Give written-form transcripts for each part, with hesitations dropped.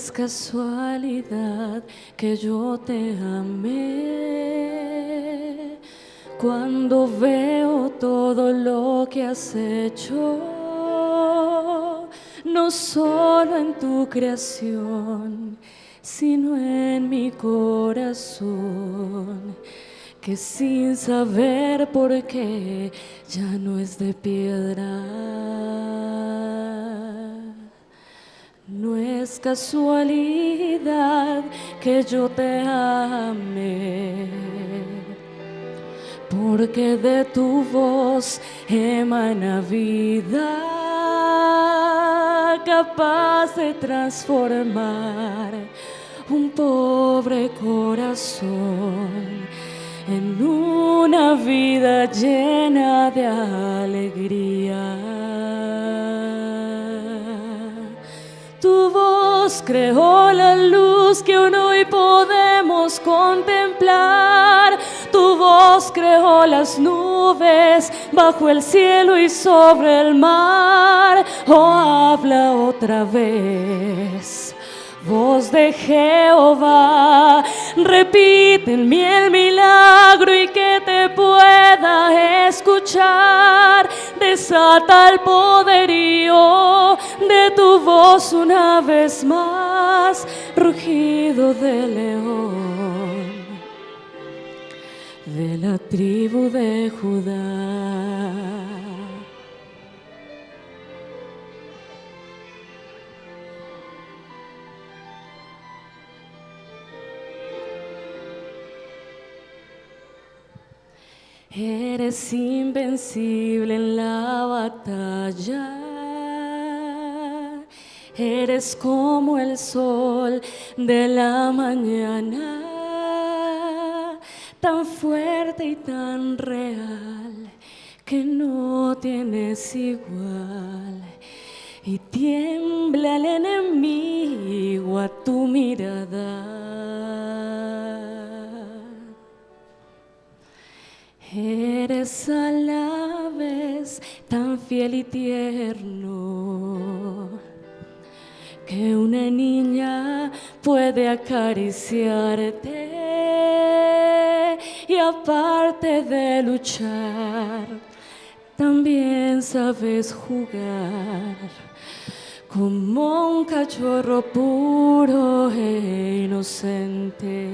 es casualidad que yo te amé. Cuando veo todo lo que has hecho, no solo en tu creación, sino en mi corazón, que sin saber por qué ya no es de piedra. No es casualidad que yo te amé, porque de tu voz emana vida, capaz de transformar un pobre corazón en una vida llena de alegría. Tu voz creó la luz que hoy podemos contemplar. Tu voz creó las nubes bajo el cielo y sobre el mar. Oh, habla otra vez, voz de Jehová, repite en mí el milagro y que te pueda escuchar. Desata el poderío de tu voz una vez más, rugido de león de la tribu de Judá. Eres invencible en la batalla, eres como el sol de la mañana, tan fuerte y tan real que no tienes igual, y tiembla el enemigo a tu mirada. Eres a la vez tan fiel y tierno que una niña puede acariciarte, y aparte de luchar, también sabes jugar como un cachorro puro e inocente.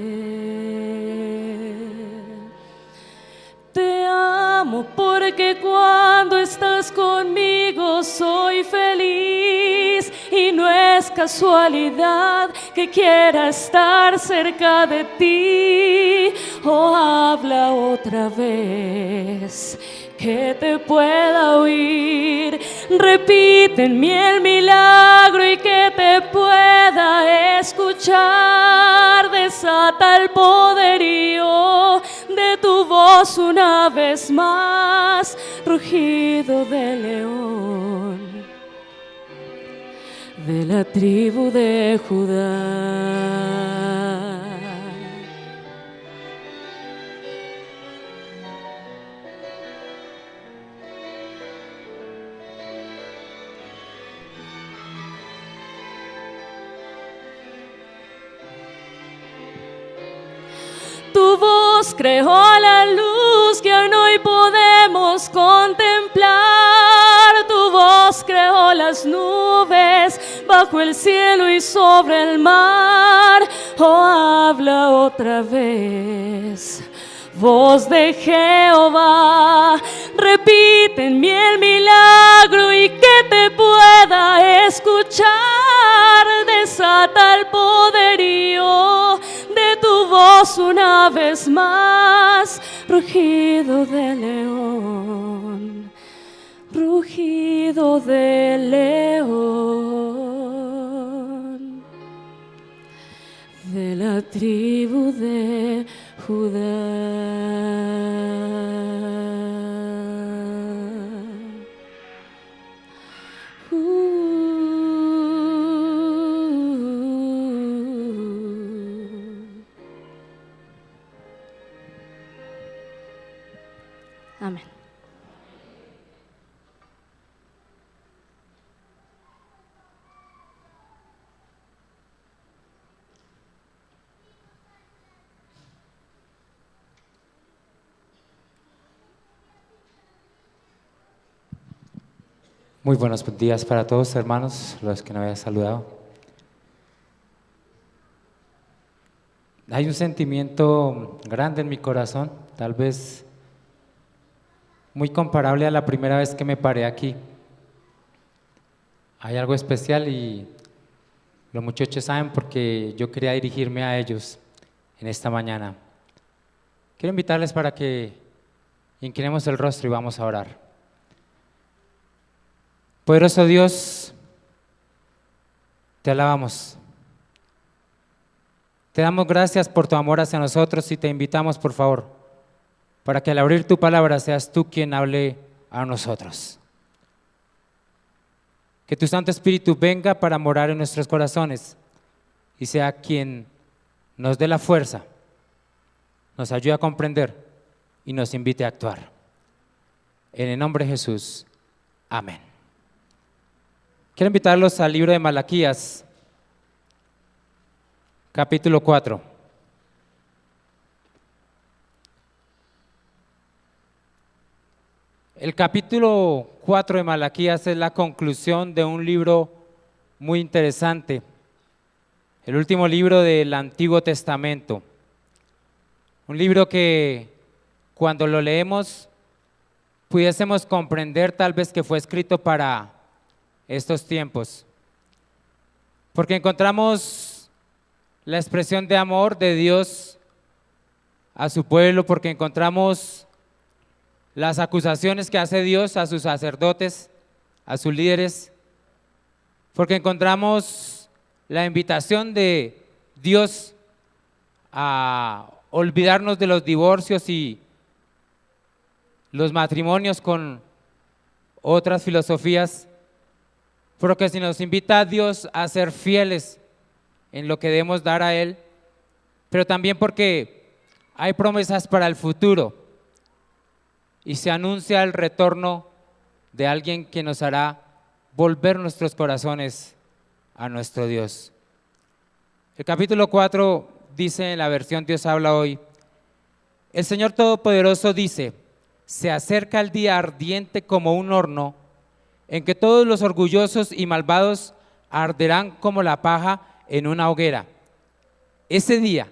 Te amo porque cuando estás conmigo soy feliz, y no es casualidad que quiera estar cerca de ti. Oh, habla otra vez, que te pueda oír. Repite en mí el milagro y que te pueda escuchar. Desata el poderío de tu voz una vez más, rugido de león de la tribu de Judá. Tu voz creó la luz que hoy podemos contemplar. Tu voz creó las nubes bajo el cielo y sobre el mar. Oh, habla otra vez, voz de Jehová, repite en mí el milagro y que te pueda escuchar. Desata el poderío de tu voz una vez más, rugido de león, rugido de león de la tribu de Judá. Amén. Muy buenos días para todos, hermanos, los que no había saludado. Hay un sentimiento grande en mi corazón, tal vez muy comparable a la primera vez que me paré aquí. Hay algo especial y los muchachos saben porque yo quería dirigirme a ellos en esta mañana. Quiero invitarles para que inclinemos el rostro y vamos a orar. Poderoso Dios, te alabamos. Te damos gracias por tu amor hacia nosotros y te invitamos, por favor, para que al abrir tu palabra seas tú quien hable a nosotros. Que tu Santo Espíritu venga para morar en nuestros corazones y sea quien nos dé la fuerza, nos ayude a comprender y nos invite a actuar. En el nombre de Jesús, amén. Quiero invitarlos al libro de Malaquías, capítulo 4. El capítulo 4 de Malaquías es la conclusión de un libro muy interesante, el último libro del Antiguo Testamento. Un libro que cuando lo leemos pudiésemos comprender tal vez que fue escrito para estos tiempos, porque encontramos la expresión de amor de Dios a su pueblo, porque encontramos las acusaciones que hace Dios a sus sacerdotes, a sus líderes, porque encontramos la invitación de Dios a olvidarnos de los divorcios y los matrimonios con otras filosofías, porque si nos invita a Dios a ser fieles en lo que debemos dar a Él, pero también porque hay promesas para el futuro y se anuncia el retorno de alguien que nos hará volver nuestros corazones a nuestro Dios. El capítulo 4 dice en la versión Dios habla hoy: el Señor Todopoderoso dice, se acerca el día ardiente como un horno, en que todos los orgullosos y malvados arderán como la paja en una hoguera. Ese día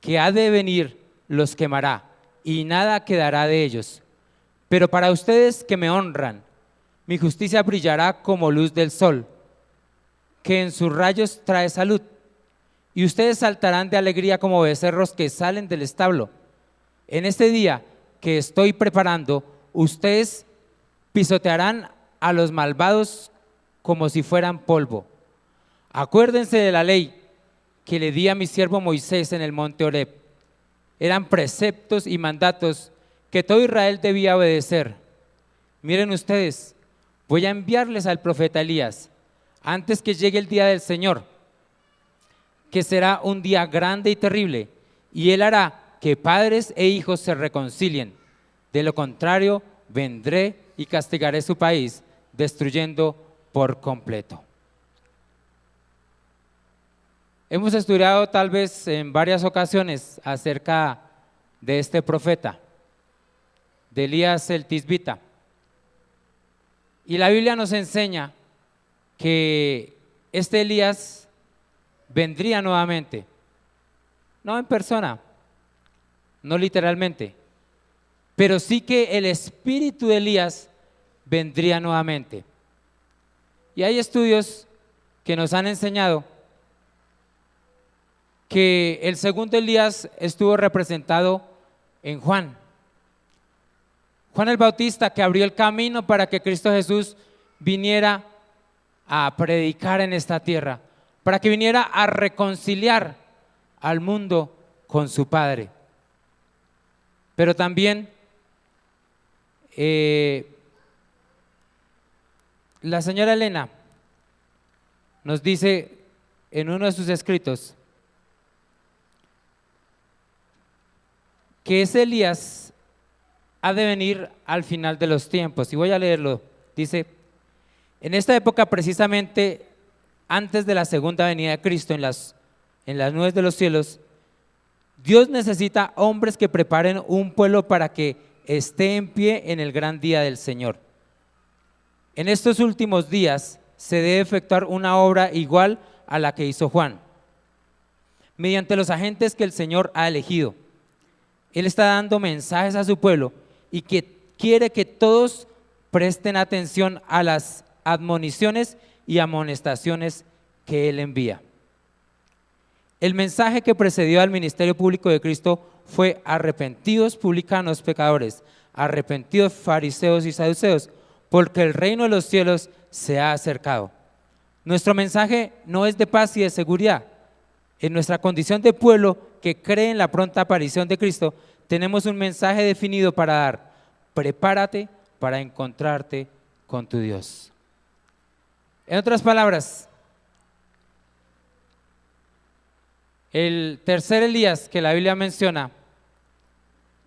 que ha de venir los quemará y nada quedará de ellos. Pero para ustedes que me honran, mi justicia brillará como luz del sol, que en sus rayos trae salud. Y ustedes saltarán de alegría como becerros que salen del establo. En este día que estoy preparando, ustedes pisotearán a los malvados como si fueran polvo. Acuérdense de la ley que le di a mi siervo Moisés en el monte Horeb. Eran preceptos y mandatos que todo Israel debía obedecer. Miren ustedes, voy a enviarles al profeta Elías antes que llegue el día del Señor, que será un día grande y terrible, y él hará que padres e hijos se reconcilien. De lo contrario, vendré y castigaré su país, destruyendo por completo. Hemos estudiado tal vez en varias ocasiones acerca de este profeta, de Elías el Tisbita. Y la Biblia nos enseña que este Elías vendría nuevamente, no en persona, no literalmente, pero sí que el espíritu de Elías vendría nuevamente. Y hay estudios que nos han enseñado que el segundo Elías estuvo representado en Juan el Bautista, que abrió el camino para que Cristo Jesús viniera a predicar en esta tierra, para que viniera a reconciliar al mundo con su Padre. Pero también la señora Elena nos dice en uno de sus escritos que ese Elías ha de venir al final de los tiempos. Y voy a leerlo. Dice: en esta época, precisamente antes de la segunda venida de Cristo en las nubes de los cielos, Dios necesita hombres que preparen un pueblo para que esté en pie en el gran día del Señor. En estos últimos días se debe efectuar una obra igual a la que hizo Juan, mediante los agentes que el Señor ha elegido. Él está dando mensajes a su pueblo y que quiere que todos presten atención a las admoniciones y amonestaciones que Él envía. El mensaje que precedió al ministerio público de Cristo fue: arrepentidos publicanos pecadores, arrepentidos fariseos y saduceos, porque el reino de los cielos se ha acercado. Nuestro mensaje no es de paz y de seguridad. En nuestra condición de pueblo que cree en la pronta aparición de Cristo, tenemos un mensaje definido para dar: prepárate para encontrarte con tu Dios. En otras palabras, el tercer Elías que la Biblia menciona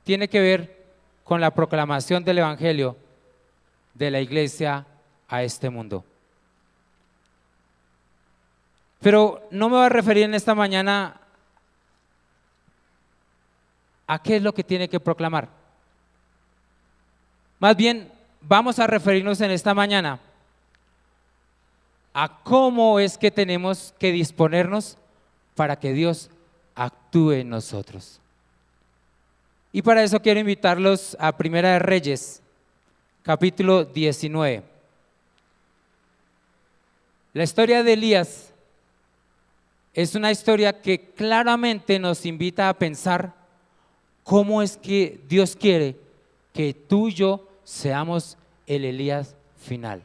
tiene que ver con la proclamación del Evangelio de la iglesia a este mundo. Pero no me voy a referir en esta mañana a qué es lo que tiene que proclamar. Más bien, vamos a referirnos en esta mañana a cómo es que tenemos que disponernos para que Dios actúe en nosotros. Y para eso quiero invitarlos a Primera de Reyes, capítulo 19. La historia de Elías es una historia que claramente nos invita a pensar cómo es que Dios quiere que tú y yo seamos el Elías final.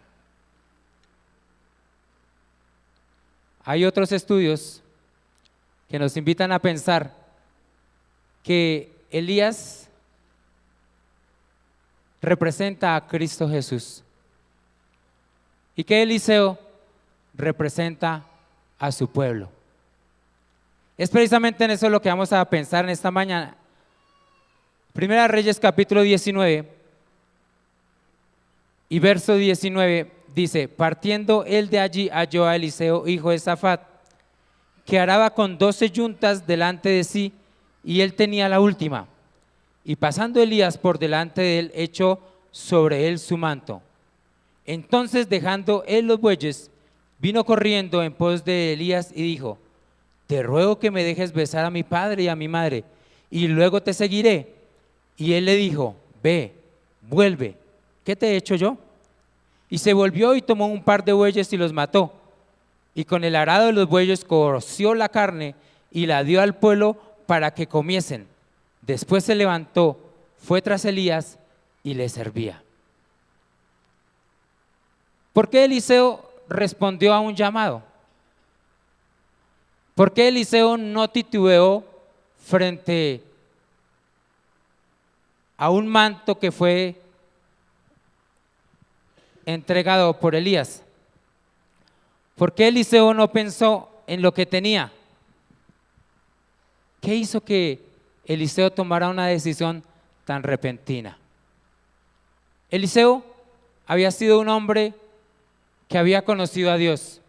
Hay otros estudios que nos invitan a pensar que Elías representa a Cristo Jesús y que Eliseo representa a su pueblo. Es precisamente en eso lo que vamos a pensar en esta mañana. Primera de Reyes capítulo 19 y verso 19 dice: partiendo él de allí halló a Eliseo, hijo de Safat, que araba con 12 yuntas delante de sí, y él tenía la última. Y pasando Elías por delante de él, echó sobre él su manto. Entonces, dejando él los bueyes, vino corriendo en pos de Elías y dijo: te ruego que me dejes besar a mi padre y a mi madre, y luego te seguiré. Y él le dijo: ve, vuelve, ¿qué te he hecho yo? Y se volvió y tomó un par de bueyes y los mató, y con el arado de los bueyes coció la carne y la dio al pueblo para que comiesen. Después se levantó, fue tras Elías y le servía. ¿Por qué Eliseo respondió a un llamado? ¿Por qué Eliseo no titubeó frente a un manto que fue entregado por Elías? ¿Por qué Eliseo no pensó en lo que tenía? ¿Qué hizo que Eliseo tomara una decisión tan repentina? Eliseo había sido un hombre que había conocido a Dios.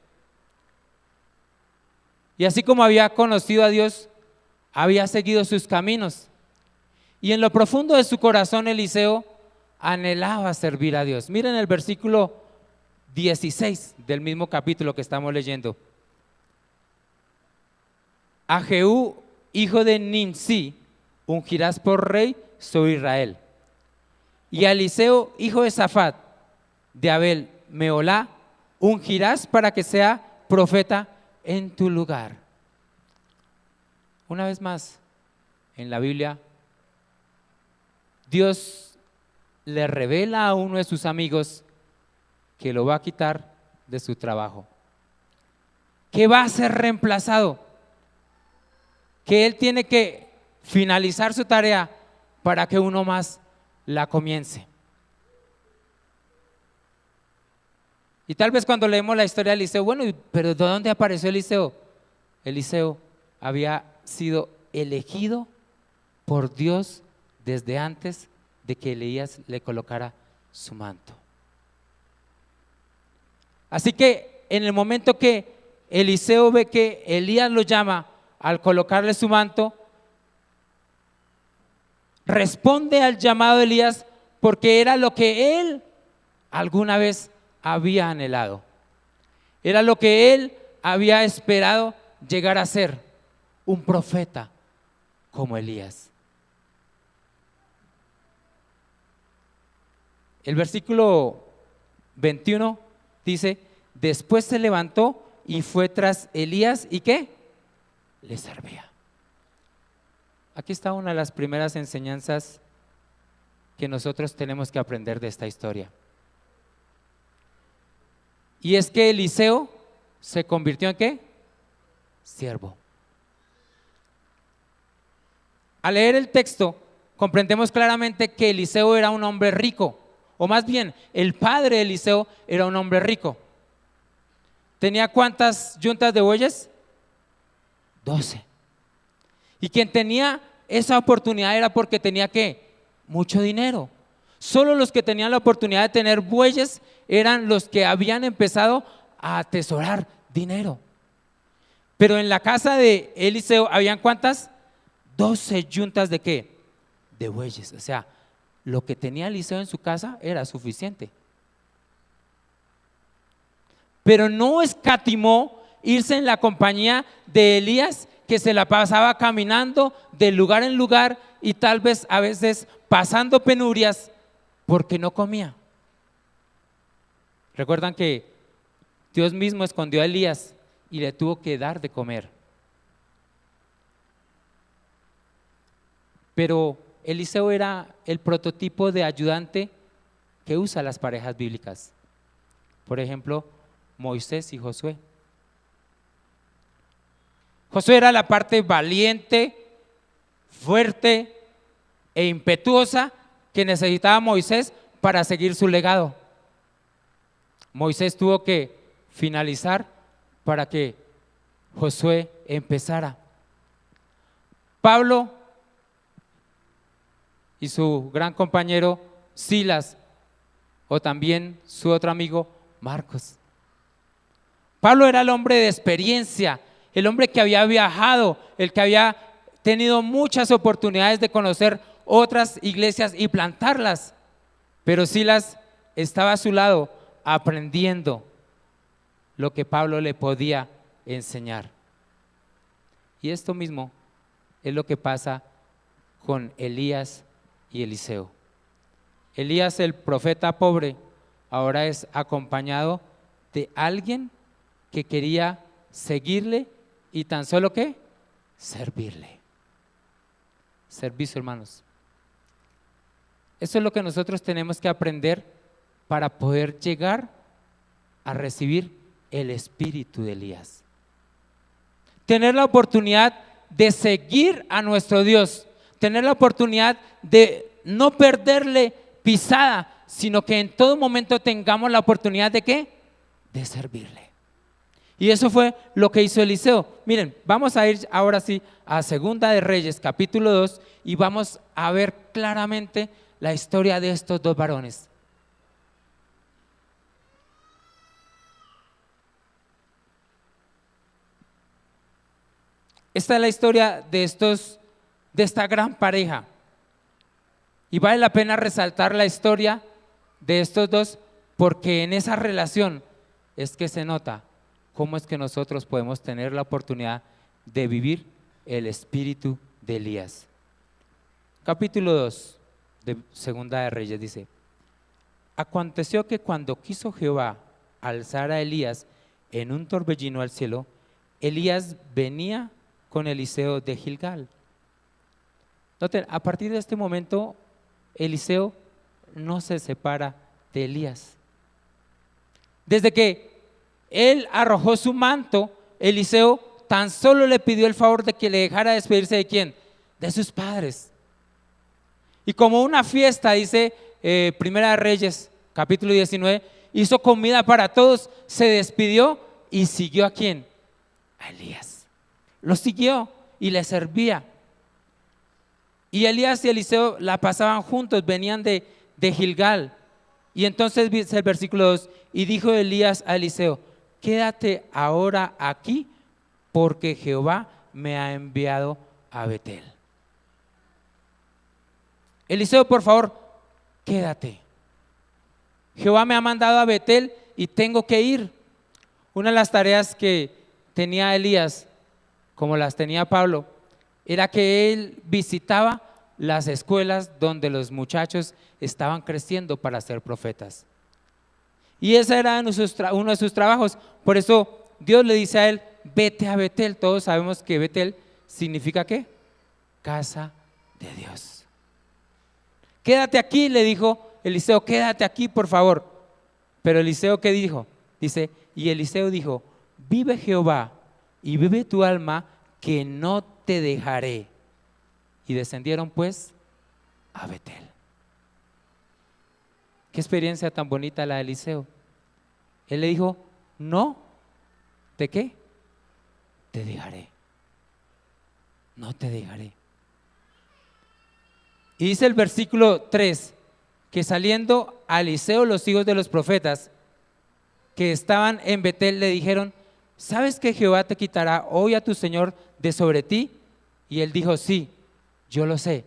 Y así como había conocido a Dios, había seguido sus caminos. Y en lo profundo de su corazón, Eliseo anhelaba servir a Dios. Miren el versículo 16 del mismo capítulo que estamos leyendo. A Jehú, hijo de Nimsi, ungirás por rey sobre Israel. Y a Eliseo, hijo de Safat, de Abel Meolá, ungirás para que sea profeta en tu lugar. Una vez más, en la Biblia, Dios le revela a uno de sus amigos que lo va a quitar de su trabajo, que va a ser reemplazado, que él tiene que finalizar su tarea para que uno más la comience. Y tal vez cuando leemos la historia de Eliseo, bueno, pero ¿de dónde apareció Eliseo? Eliseo había sido elegido por Dios desde antes de que Elías le colocara su manto. Así que en el momento que Eliseo ve que Elías lo llama al colocarle su manto, responde al llamado de Elías porque era lo que él alguna vez había anhelado. Era lo que él había esperado llegar a ser, un profeta como Elías. El versículo 21 dice: después se levantó y fue tras Elías, ¿y qué? Le servía. Aquí está una de las primeras enseñanzas que nosotros tenemos que aprender de esta historia. Y es que Eliseo se convirtió en ¿qué? Siervo. Al leer el texto, comprendemos claramente que Eliseo era un hombre rico, o más bien, el padre de Eliseo era un hombre rico. ¿Tenía cuántas yuntas de bueyes? 12. Y quien tenía esa oportunidad era porque tenía ¿qué? Mucho dinero. Solo los que tenían la oportunidad de tener bueyes eran los que habían empezado a atesorar dinero. Pero en la casa de Eliseo habían ¿cuántas? 12 yuntas de ¿qué? De bueyes. O sea, lo que tenía Eliseo en su casa era suficiente. Pero no escatimó irse en la compañía de Elías, que se la pasaba caminando de lugar en lugar y tal vez a veces pasando penurias porque no comía. Recuerdan que Dios mismo escondió a Elías y le tuvo que dar de comer. Pero Eliseo era el prototipo de ayudante que usa las parejas bíblicas. Por ejemplo, Moisés y Josué. Josué era la parte valiente, fuerte e impetuosa que necesitaba Moisés para seguir su legado. Moisés tuvo que finalizar para que Josué empezara. Pablo y su gran compañero Silas, o también su otro amigo Marcos. Pablo era el hombre de experiencia, el hombre que había viajado, el que había tenido muchas oportunidades de conocer otras iglesias y plantarlas. Pero Silas estaba a su lado aprendiendo lo que Pablo le podía enseñar. Y esto mismo es lo que pasa con Elías y Eliseo. Elías, el profeta pobre, ahora es acompañado de alguien que quería seguirle y tan solo ¿qué? Servirle. Servicio, hermanos. Eso es lo que nosotros tenemos que aprender para poder llegar a recibir el espíritu de Elías. Tener la oportunidad de seguir a nuestro Dios, tener la oportunidad de no perderle pisada, sino que en todo momento tengamos la oportunidad de ¿qué? De servirle. Y eso fue lo que hizo Eliseo. Miren, vamos a ir ahora sí a Segunda de Reyes, capítulo 2, y vamos a ver claramente la historia de estos dos varones. Esta es la historia de esta gran pareja. Y vale la pena resaltar la historia de estos dos, porque en esa relación es que se nota cómo es que nosotros podemos tener la oportunidad de vivir el espíritu de Elías. Capítulo 2 de Segunda de Reyes dice: aconteció que cuando quiso Jehová alzar a Elías en un torbellino al cielo, Elías venía con Eliseo de Gilgal. Noten, a partir de este momento, Eliseo no se separa de Elías. Desde que él arrojó su manto, Eliseo tan solo le pidió el favor de que le dejara despedirse de ¿quién? De sus padres. Y como una fiesta, dice Primera de Reyes, capítulo 19, hizo comida para todos, se despidió y siguió ¿a quién? A Elías. Lo siguió y le servía. Y Elías y Eliseo la pasaban juntos, venían de Gilgal. Y entonces dice el versículo 2: y dijo Elías a Eliseo: quédate ahora aquí, porque Jehová me ha enviado a Betel. Eliseo, por favor, quédate. Jehová me ha mandado a Betel y tengo que ir. Una de las tareas que tenía Elías, como las tenía Pablo, era que él visitaba las escuelas donde los muchachos estaban creciendo para ser profetas. Y ese era uno de sus trabajos. Por eso Dios le dice a él: vete a Betel. Todos sabemos que Betel significa ¿qué? Casa de Dios. Quédate aquí, le dijo Eliseo, quédate aquí por favor. Pero Eliseo, ¿qué dijo? Dice, y Eliseo dijo: vive Jehová y vive tu alma, que no te dejaré. Y descendieron pues a Betel. Qué experiencia tan bonita la de Eliseo. Él le dijo: no, ¿de qué? Te dejaré. No te dejaré. Y dice el versículo 3, que saliendo a Eliseo los hijos de los profetas que estaban en Betel le dijeron: ¿sabes que Jehová te quitará hoy a tu señor de sobre ti? Y él dijo: sí, yo lo sé,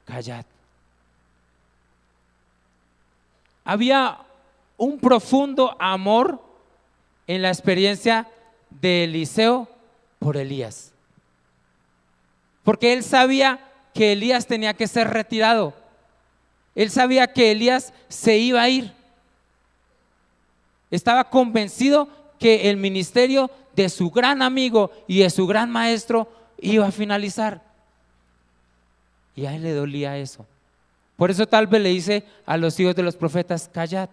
callad. Había un profundo amor en la experiencia de Eliseo por Elías, porque él sabía que Elías tenía que ser retirado. Él sabía que Elías se iba a ir. Estaba convencido que el ministerio de su gran amigo y de su gran maestro iba a finalizar. Y a él le dolía eso. Por eso tal vez le dice a los hijos de los profetas: callad.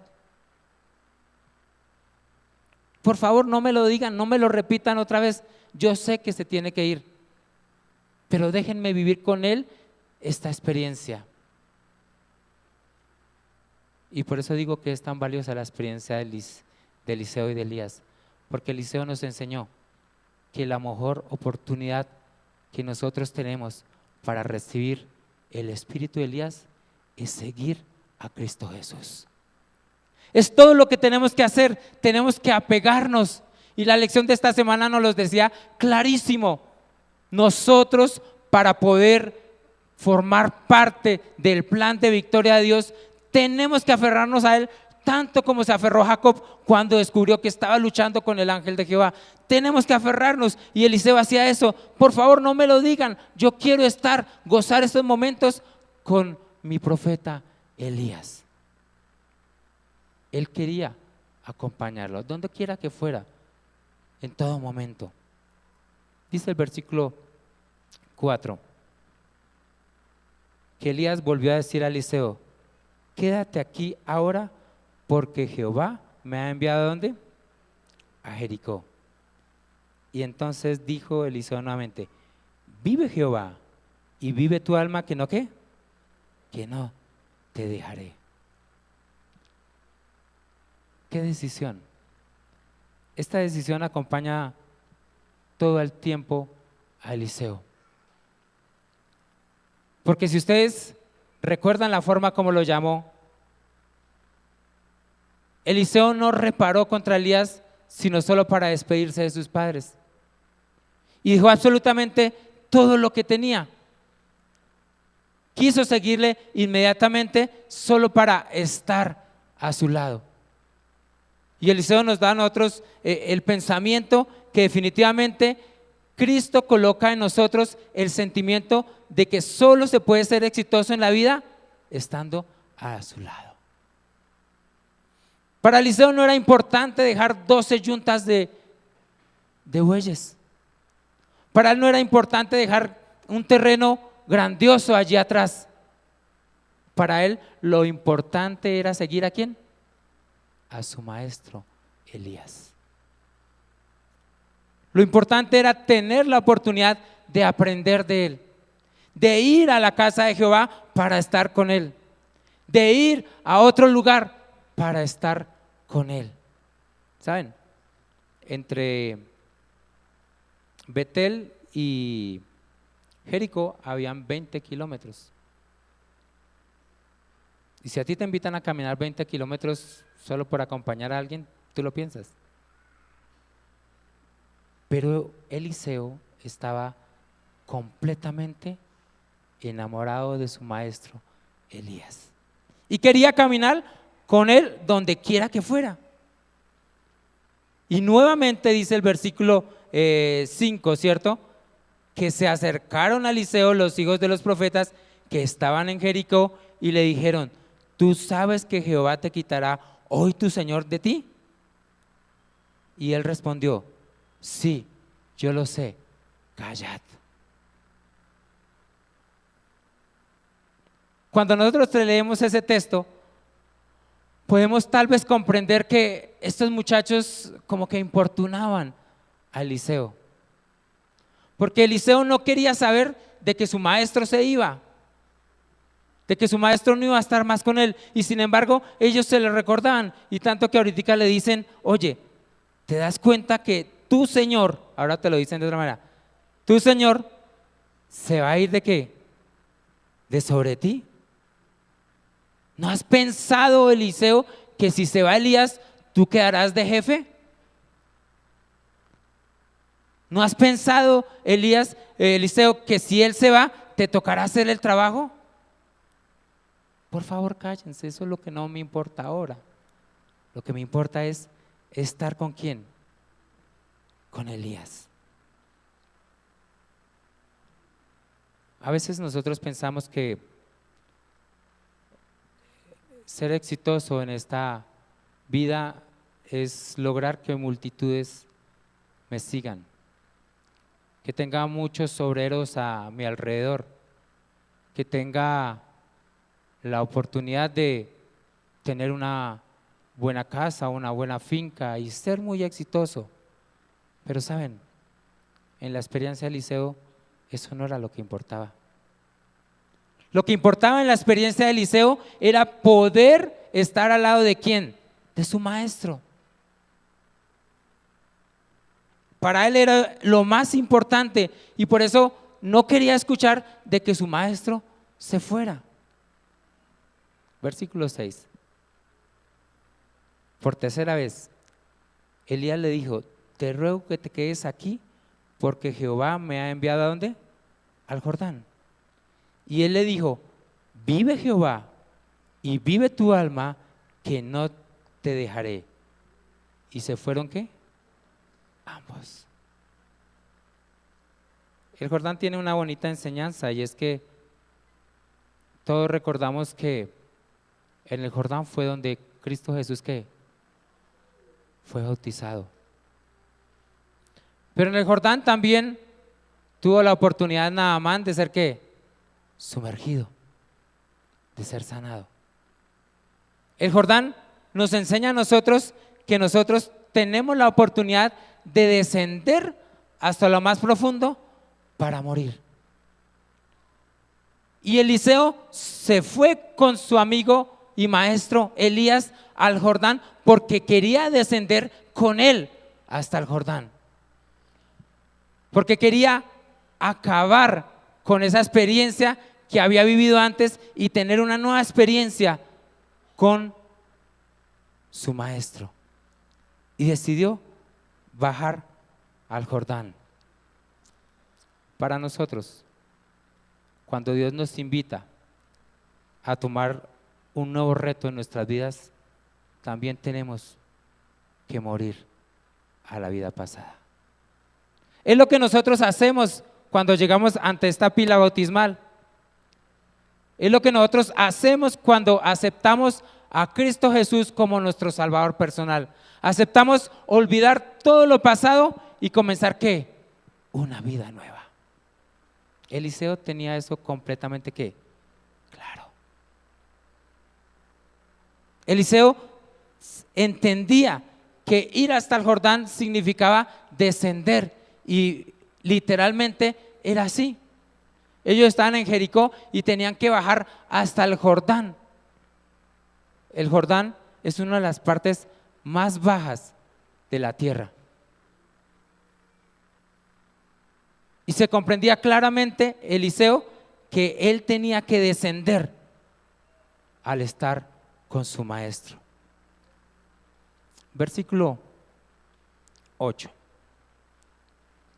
Por favor, no me lo digan, no me lo repitan otra vez. Yo sé que se tiene que ir, pero déjenme vivir con él esta experiencia. Y por eso digo que es tan valiosa la experiencia de Eliseo y de Elías, porque Eliseo nos enseñó que la mejor oportunidad que nosotros tenemos para recibir el espíritu de Elías es seguir a Cristo Jesús. Es todo lo que tenemos que hacer, tenemos que apegarnos. Y la lección de esta semana nos lo decía clarísimo. Nosotros, para poder formar parte del plan de victoria de Dios, tenemos que aferrarnos a Él tanto como se aferró Jacob cuando descubrió que estaba luchando con el ángel de Jehová. Tenemos que aferrarnos, y Eliseo hacía eso. Por favor, no me lo digan, yo quiero gozar estos momentos con mi profeta Elías. Él quería acompañarlo, donde quiera que fuera, en todo momento. Dice el versículo 4, que Elías volvió a decir a Eliseo: quédate aquí ahora, porque Jehová me ha enviado ¿a dónde? A Jericó. Y entonces dijo Eliseo nuevamente: vive Jehová y vive tu alma, que no ¿qué? Que no te dejaré. ¿Qué decisión? Esta decisión acompaña todo el tiempo a Eliseo. Porque si ustedes recuerdan la forma como lo llamó, Eliseo no reparó contra Elías sino solo para despedirse de sus padres. Y dejó absolutamente todo lo que tenía. Quiso seguirle inmediatamente solo para estar a su lado. Y Eliseo nos da a nosotros el pensamiento que definitivamente Cristo coloca en nosotros el sentimiento de que solo se puede ser exitoso en la vida estando a su lado. Para Eliseo no era importante dejar 12 yuntas de bueyes. Para él no era importante dejar un terreno grandioso allí atrás. Para él lo importante era seguir ¿a quién? A su maestro Elías. Lo importante era tener la oportunidad de aprender de él, de ir a la casa de Jehová para estar con él, de ir a otro lugar para estar con él. ¿Saben? Entre Betel y Jericó habían 20 kilómetros. Y si a ti te invitan a caminar 20 kilómetros solo por acompañar a alguien, tú lo piensas. Pero Eliseo estaba completamente enamorado de su maestro Elías y quería caminar con él donde quiera que fuera. Y nuevamente dice el versículo 5, ¿cierto? Que se acercaron a Eliseo los hijos de los profetas que estaban en Jericó y le dijeron: ¿tú sabes que Jehová te quitará hoy tu señor de ti? Y él respondió: sí, yo lo sé, callad. Cuando nosotros leemos ese texto, podemos tal vez comprender que estos muchachos como que importunaban a Eliseo, porque Eliseo no quería saber de que su maestro se iba, de que su maestro no iba a estar más con él, y sin embargo ellos se le recordaban, y tanto que ahorita le dicen: oye, ¿te das cuenta que tu Señor, ahora te lo dicen de otra manera, tu Señor se va a ir de qué? De sobre ti. ¿No has pensado, Eliseo, que si se va Elías, tú quedarás de jefe? ¿No has pensado, Eliseo, que si él se va, te tocará hacer el trabajo? Por favor, cállense, eso es lo que no me importa ahora. Lo que me importa es estar con ¿quién? Con Elías. A veces nosotros pensamos que ser exitoso en esta vida es lograr que multitudes me sigan, que tenga muchos obreros a mi alrededor, que tenga la oportunidad de tener una buena casa, una buena finca y ser muy exitoso. Pero saben, en la experiencia de Eliseo eso no era lo que importaba. Lo que importaba en la experiencia de Eliseo era poder estar al lado de ¿quién? De su maestro. Para él era lo más importante y por eso no quería escuchar de que su maestro se fuera. Versículo 6. Por tercera vez, Elías le dijo: te ruego que te quedes aquí porque Jehová me ha enviado ¿a dónde? Al Jordán. Y él le dijo: vive Jehová y vive tu alma, que no te dejaré. ¿Y se fueron qué? Ambos. El Jordán tiene una bonita enseñanza, y es que todos recordamos que en el Jordán fue donde Cristo Jesús ¿qué? Fue bautizado. Pero en el Jordán también tuvo la oportunidad Naamán de ser ¿qué? Sumergido, de ser sanado. El Jordán nos enseña a nosotros que nosotros tenemos la oportunidad de descender hasta lo más profundo para morir. Y Eliseo se fue con su amigo y maestro Elías al Jordán porque quería descender con él hasta el Jordán, porque quería acabar con esa experiencia que había vivido antes y tener una nueva experiencia con su maestro. Y decidió bajar al Jordán. Para nosotros, cuando Dios nos invita a tomar un nuevo reto en nuestras vidas, también tenemos que morir a la vida pasada. Es lo que nosotros hacemos cuando llegamos ante esta pila bautismal. Es lo que nosotros hacemos cuando aceptamos a Cristo Jesús como nuestro Salvador personal. Aceptamos olvidar todo lo pasado y comenzar ¿qué? Una vida nueva. Eliseo tenía eso completamente ¿qué? Claro. Eliseo entendía que ir hasta el Jordán significaba descender, y literalmente era así. Ellos estaban en Jericó y tenían que bajar hasta el Jordán. El Jordán es una de las partes más bajas de la tierra. Y se comprendía claramente Eliseo que él tenía que descender al estar con su maestro. Versículo 8.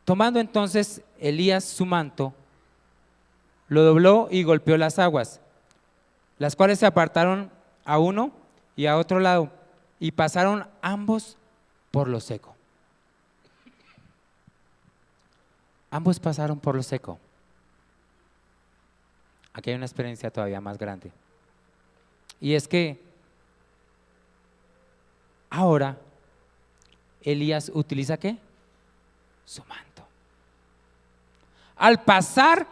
Tomando entonces Elías su manto, lo dobló y golpeó las aguas, las cuales se apartaron a uno y a otro lado, y pasaron ambos por lo seco. Ambos pasaron por lo seco. Aquí hay una experiencia todavía más grande. Y es que ahora Elías utiliza ¿qué? Su manto. Al pasar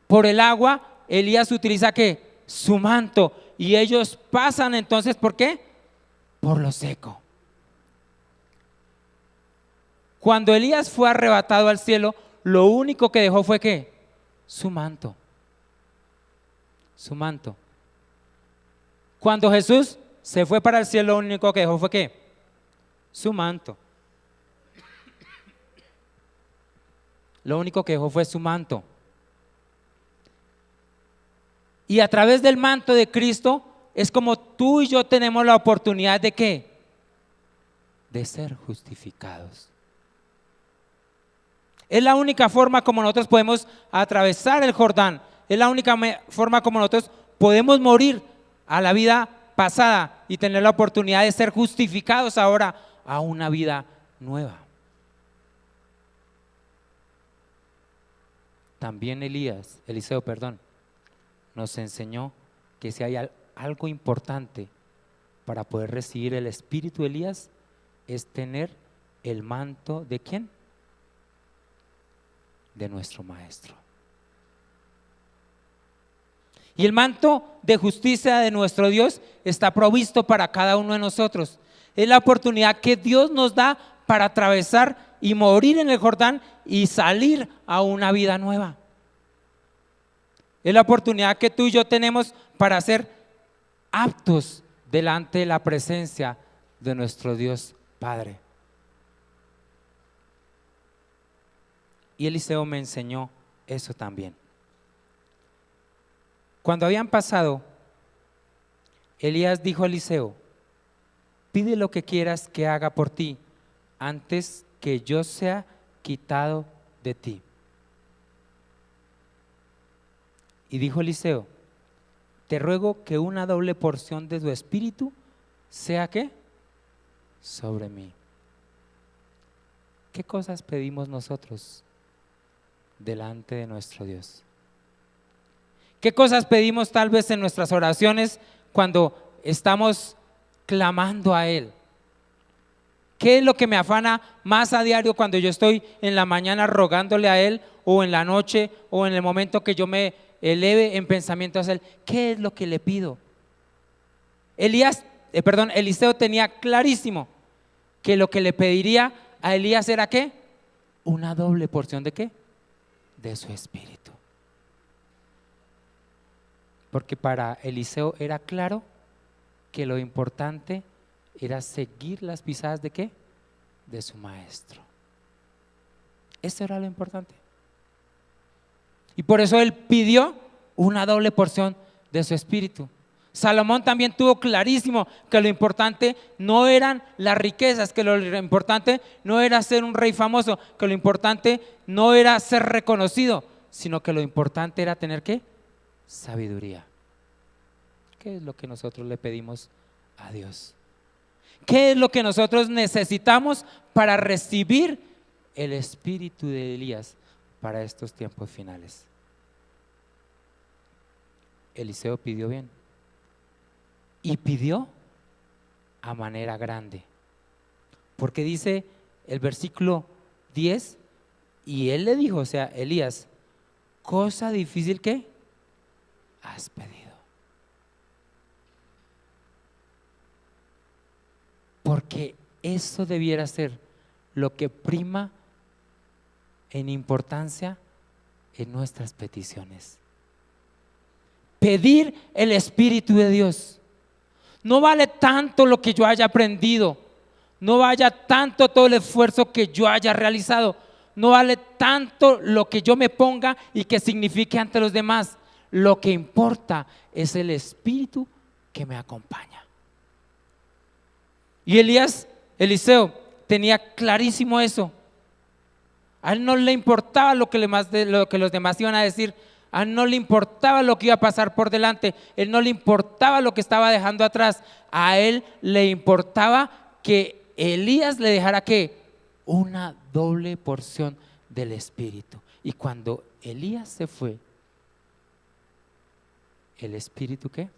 por el agua, Elías utiliza ¿qué? Su manto. Y ellos pasan entonces ¿por qué? Por lo seco. Cuando Elías fue arrebatado al cielo, lo único que dejó fue ¿qué? Su manto. Su manto. Cuando Jesús se fue para el cielo, lo único que dejó fue ¿qué? Su manto. Lo único que dejó fue su manto. Y a través del manto de Cristo es como tú y yo tenemos la oportunidad de ¿qué? De ser justificados. Es la única forma como nosotros podemos atravesar el Jordán. Es la única forma como nosotros podemos morir a la vida pasada y tener la oportunidad de ser justificados ahora a una vida nueva. También Eliseo, nos enseñó que si hay algo importante para poder recibir el espíritu de Elías es tener el manto ¿de quién? De nuestro maestro. Y el manto de justicia de nuestro Dios está provisto para cada uno de nosotros. Es la oportunidad que Dios nos da para atravesar y morir en el Jordán y salir a una vida nueva. Es la oportunidad que tú y yo tenemos para ser aptos delante de la presencia de nuestro Dios Padre. Y Eliseo me enseñó eso también. Cuando habían pasado, Elías dijo a Eliseo: pide lo que quieras que haga por ti antes que yo sea quitado de ti. Y dijo Eliseo: te ruego que una doble porción de tu espíritu sea ¿qué? Sobre mí. ¿Qué cosas pedimos nosotros delante de nuestro Dios? ¿Qué cosas pedimos tal vez en nuestras oraciones cuando estamos clamando a Él? ¿Qué es lo que me afana más a diario cuando yo estoy en la mañana rogándole a Él, o en la noche, o en el momento que yo me eleve en pensamiento hacia Él? ¿Qué es lo que le pido? Eliseo tenía clarísimo que lo que le pediría a Elías era ¿qué? Una doble porción ¿de qué? De su espíritu. Porque para Eliseo era claro que lo importante era seguir las pisadas ¿de qué? De su maestro. Eso era lo importante. Y por eso él pidió una doble porción de su espíritu. Salomón también tuvo clarísimo que lo importante no eran las riquezas, que lo importante no era ser un rey famoso, que lo importante no era ser reconocido, sino que lo importante era tener ¿qué? Sabiduría. ¿Qué es lo que nosotros le pedimos a Dios? ¿Qué es lo que nosotros necesitamos para recibir el espíritu de Elías para estos tiempos finales? Eliseo pidió bien y pidió a manera grande, porque dice el versículo 10, y él le dijo, o sea, Elías: cosa difícil que has pedido. Porque eso debiera ser lo que prima en importancia en nuestras peticiones. Pedir el Espíritu de Dios. No vale tanto lo que yo haya aprendido, no vaya tanto todo el esfuerzo que yo haya realizado, no vale tanto lo que yo me ponga y que signifique ante los demás. Lo que importa es el Espíritu que me acompaña. Y Eliseo tenía clarísimo eso. A él no le importaba lo que los demás iban a decir. A él no le importaba lo que iba a pasar por delante. A él no le importaba lo que estaba dejando atrás. A él le importaba que Elías le dejara ¿qué? Una doble porción del Espíritu. Y cuando Elías se fue, el Espíritu ¿qué?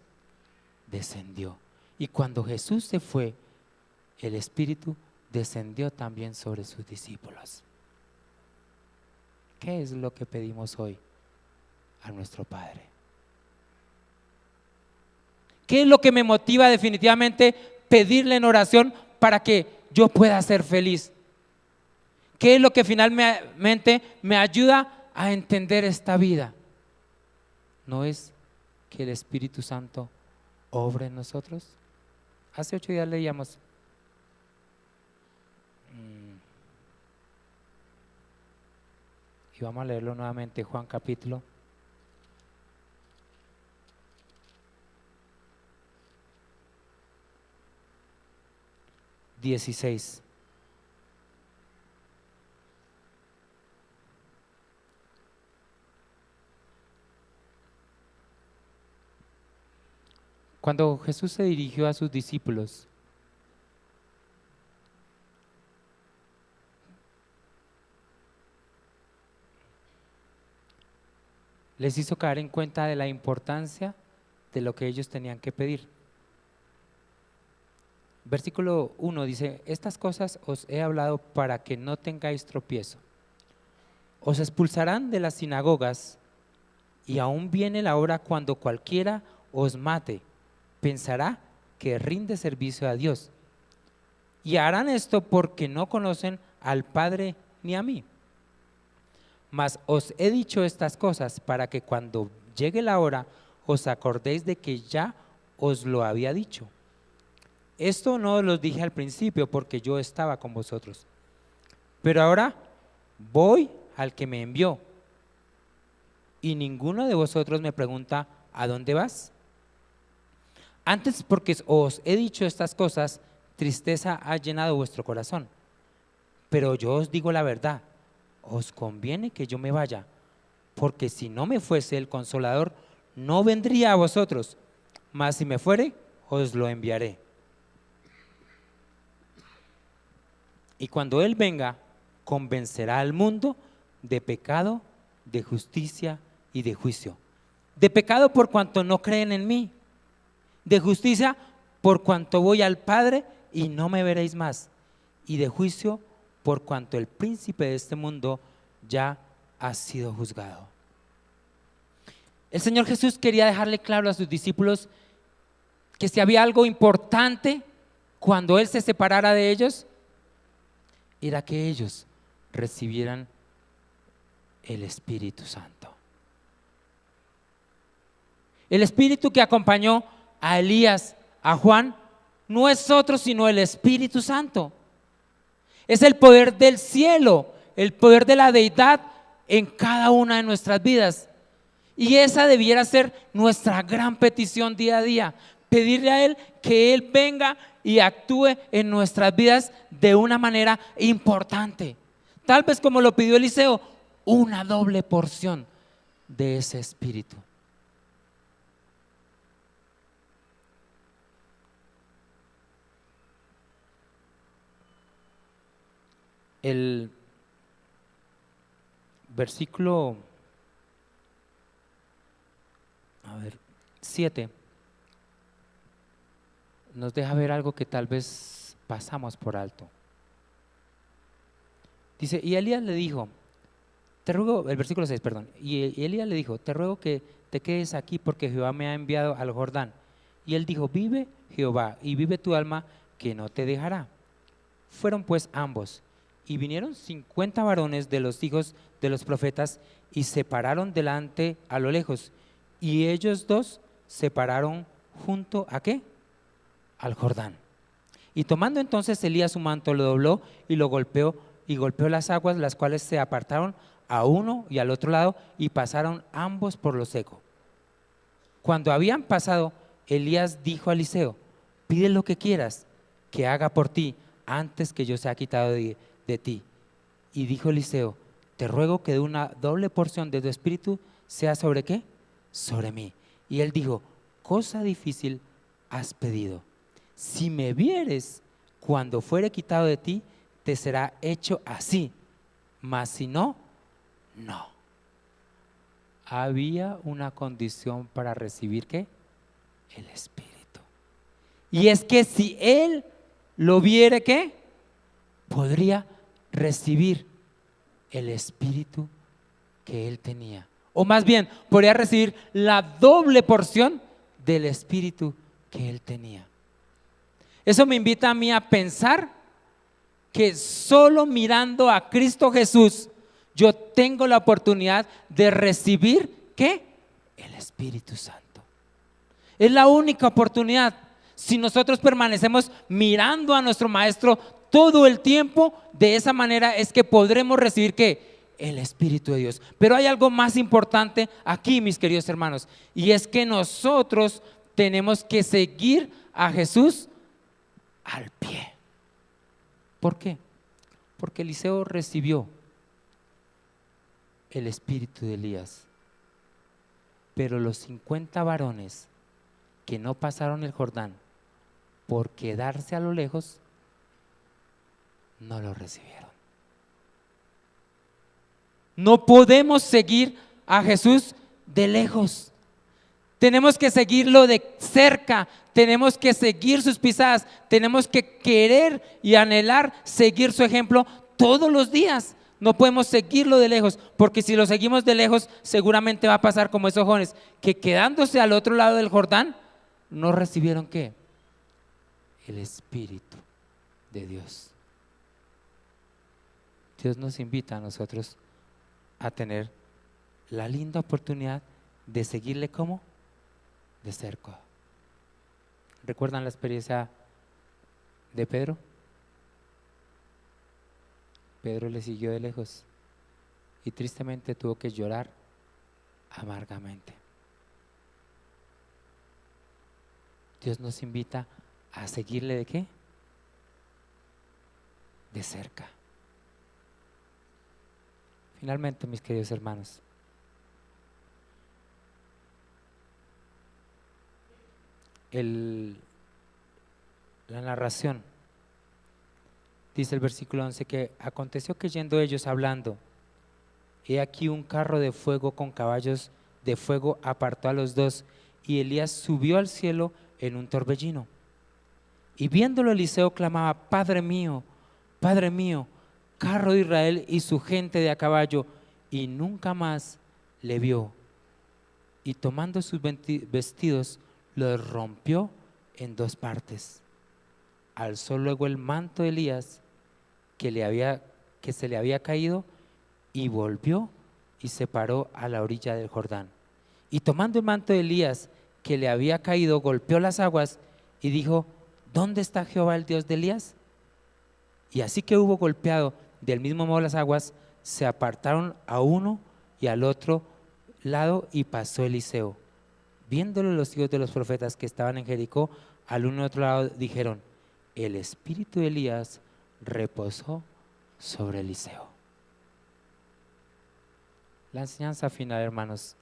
Descendió. Y cuando Jesús se fue, el Espíritu descendió también sobre sus discípulos. ¿Qué es lo que pedimos hoy a nuestro Padre? ¿Qué es lo que me motiva definitivamente pedirle en oración para que yo pueda ser feliz? ¿Qué es lo que finalmente me ayuda a entender esta vida? ¿No es que el Espíritu Santo obre en nosotros? Hace 8 días leíamos y vamos a leerlo nuevamente, Juan capítulo 16. Cuando Jesús se dirigió a sus discípulos, les hizo caer en cuenta de la importancia de lo que ellos tenían que pedir. Versículo 1 dice: estas cosas os he hablado para que no tengáis tropiezo. Os expulsarán de las sinagogas, y aún viene la hora cuando cualquiera os mate, pensará que rinde servicio a Dios. Y harán esto porque no conocen al Padre ni a mí. Mas os he dicho estas cosas para que cuando llegue la hora os acordéis de que ya os lo había dicho. Esto no os lo dije al principio porque yo estaba con vosotros. Pero ahora voy al que me envió, y ninguno de vosotros me pregunta: ¿a dónde vas? Antes, porque os he dicho estas cosas, tristeza ha llenado vuestro corazón. Pero yo os digo la verdad, os conviene que yo me vaya, porque si no me fuese, el Consolador no vendría a vosotros, mas si me fuere, os lo enviaré. Y cuando Él venga, convencerá al mundo de pecado, de justicia y de juicio. De pecado por cuanto no creen en mí, de justicia por cuanto voy al Padre y no me veréis más, y de juicio por cuanto el príncipe de este mundo ya ha sido juzgado. El Señor Jesús quería dejarle claro a sus discípulos que si había algo importante cuando Él se separara de ellos, era que ellos recibieran el Espíritu Santo. El Espíritu que acompañó a Elías, a Juan, no es otro sino el Espíritu Santo. Es el poder del cielo, el poder de la deidad en cada una de nuestras vidas. Y esa debiera ser nuestra gran petición día a día: pedirle a Él que Él venga y actúe en nuestras vidas de una manera importante. Tal vez como lo pidió Eliseo, una doble porción de ese Espíritu. El versículo 7 nos deja ver algo que tal vez pasamos por alto. Dice: y Elías le dijo, te ruego, el versículo 6, perdón, y Elías le dijo: te ruego que te quedes aquí porque Jehová me ha enviado al Jordán. Y él dijo: vive Jehová y vive tu alma, que no te dejará. Fueron pues ambos, y vinieron 50 varones de los hijos de los profetas, y se pararon delante a lo lejos, y ellos dos se pararon junto ¿a qué? Al Jordán. Y tomando entonces Elías su manto, lo dobló y lo golpeó, y golpeó las aguas, las cuales se apartaron a uno y al otro lado, y pasaron ambos por lo seco. Cuando habían pasado, Elías dijo a Eliseo: pide lo que quieras que haga por ti antes que yo sea quitado de ti. Y dijo Eliseo: te ruego que de una doble porción de tu espíritu sea ¿sobre qué? Sobre mí. Y él dijo: cosa difícil has pedido. Si me vieres cuando fuere quitado de ti, te será hecho así, mas si no, no. había una condición para recibir ¿qué? El Espíritu. Y es que si él lo viere, ¿qué? Podría recibir el Espíritu que él tenía. O más bien, podría recibir la doble porción del Espíritu que él tenía. Eso me invita a mí a pensar que solo mirando a Cristo Jesús yo tengo la oportunidad de recibir ¿qué? El Espíritu Santo. Es la única oportunidad. Si nosotros permanecemos mirando a nuestro Maestro todo el tiempo, de esa manera es que podremos recibir ¿qué? El Espíritu de Dios. Pero hay algo más importante aquí, mis queridos hermanos, y es que nosotros tenemos que seguir a Jesús al pie. ¿Por qué? Porque Eliseo recibió el espíritu de Elías, pero los 50 varones que no pasaron el Jordán por quedarse a lo lejos, no lo recibieron. No podemos seguir a Jesús de lejos. Tenemos que seguirlo de cerca, tenemos que seguir sus pisadas, tenemos que querer y anhelar seguir su ejemplo todos los días. No podemos seguirlo de lejos, porque si lo seguimos de lejos, seguramente va a pasar como esos jóvenes que quedándose al otro lado del Jordán, no recibieron ¿qué? El Espíritu de Dios. Dios nos invita a nosotros a tener la linda oportunidad de seguirle ¿cómo? De cerca. ¿Recuerdan la experiencia de Pedro? Pedro le siguió de lejos y tristemente tuvo que llorar amargamente. Dios nos invita a seguirle ¿de qué? De cerca. Finalmente, mis queridos hermanos, la narración dice el versículo 11 que aconteció que yendo ellos hablando, he aquí un carro de fuego con caballos de fuego apartó a los dos, y Elías subió al cielo en un torbellino. Y viéndolo Eliseo clamaba: Padre mío, carro de Israel y su gente de a caballo, y nunca más le vio. Y tomando sus vestidos, los rompió en dos partes. Alzó luego el manto de Elías que se le había caído, y volvió y se paró a la orilla del Jordán. Y tomando el manto de Elías que le había caído, golpeó las aguas y dijo: ¿Dónde está Jehová, el Dios de Elías? Y así que hubo golpeado del mismo modo las aguas, se apartaron a uno y al otro lado, y pasó Eliseo. Viéndolo los hijos de los profetas que estaban en Jericó, al uno y otro lado, dijeron: el espíritu de Elías reposó sobre Eliseo. La enseñanza final, hermanos,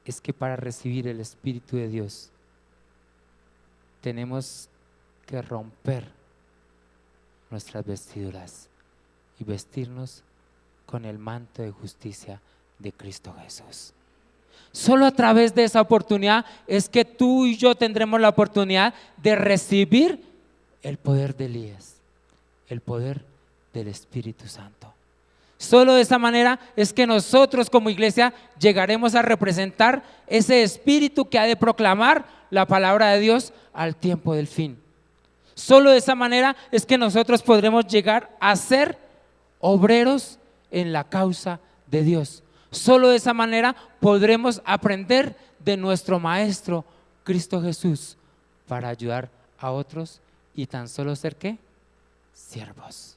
es que para recibir el Espíritu de Dios tenemos que romper nuestras vestiduras y vestirnos con el manto de justicia de Cristo Jesús. Solo a través de esa oportunidad es que tú y yo tendremos la oportunidad de recibir el poder de Elías, el poder del Espíritu Santo. Solo de esa manera es que nosotros como iglesia llegaremos a representar ese espíritu que ha de proclamar la palabra de Dios al tiempo del fin. Solo de esa manera es que nosotros podremos llegar a ser obreros en la causa de Dios. Solo de esa manera podremos aprender de nuestro Maestro Cristo Jesús para ayudar a otros y tan solo ser ¿qué? Siervos.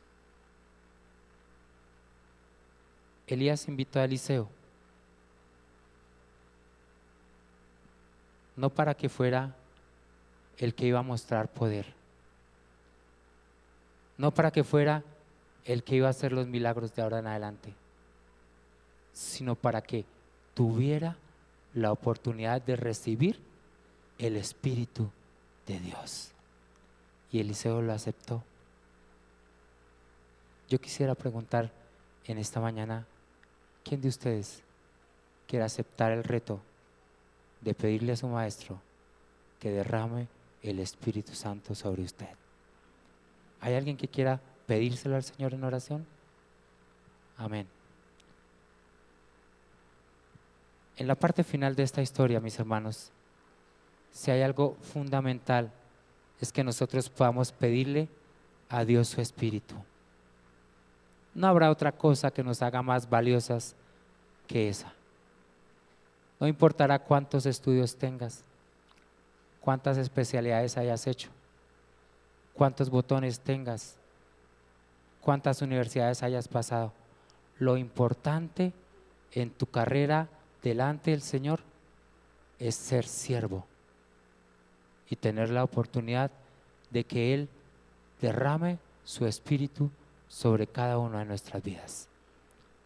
Elías invitó a Eliseo no para que fuera el que iba a mostrar poder, no para que fuera el que iba a hacer los milagros de ahora en adelante, sino para que tuviera la oportunidad de recibir el Espíritu de Dios. Y Eliseo lo aceptó. Yo quisiera preguntar en esta mañana: ¿Quién de ustedes quiere aceptar el reto de pedirle a su maestro que derrame el Espíritu Santo sobre usted? ¿Hay alguien que quiera pedírselo al Señor en oración? Amén. En la parte final de esta historia, mis hermanos, si hay algo fundamental, es que nosotros podamos pedirle a Dios su Espíritu. No habrá otra cosa que nos haga más valiosas que esa. No importará cuántos estudios tengas, cuántas especialidades hayas hecho, cuántos botones tengas, cuántas universidades hayas pasado. Lo importante en tu carrera delante del Señor es ser siervo y tener la oportunidad de que Él derrame su Espíritu sobre cada una de nuestras vidas.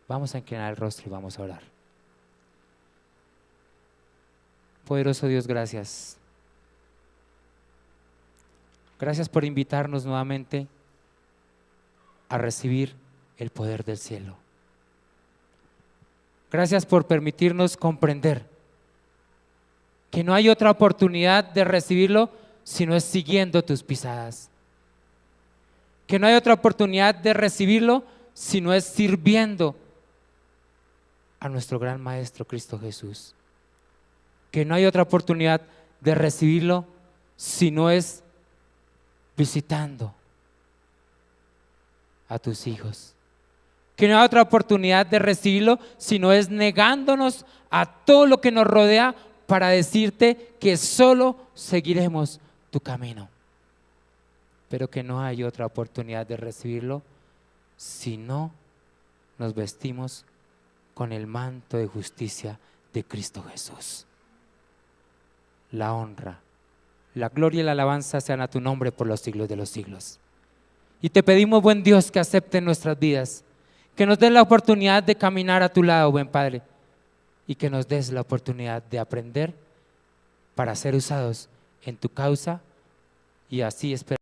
Vamos a inclinar el rostro y vamos a orar. Poderoso Dios, gracias. Gracias por invitarnos nuevamente a recibir el poder del cielo. Gracias por permitirnos comprender que no hay otra oportunidad de recibirlo si no es siguiendo tus pisadas. Que no hay otra oportunidad de recibirlo si no es sirviendo a nuestro gran Maestro Cristo Jesús. Que no hay otra oportunidad de recibirlo si no es visitando a tus hijos. Que no hay otra oportunidad de recibirlo si no es negándonos a todo lo que nos rodea para decirte que solo seguiremos tu camino. Pero que no hay otra oportunidad de recibirlo si no nos vestimos con el manto de justicia de Cristo Jesús. La honra, la gloria y la alabanza sean a tu nombre por los siglos de los siglos. Y te pedimos, buen Dios, que acepte nuestras vidas, que nos des la oportunidad de caminar a tu lado, buen Padre, y que nos des la oportunidad de aprender para ser usados en tu causa y así esperar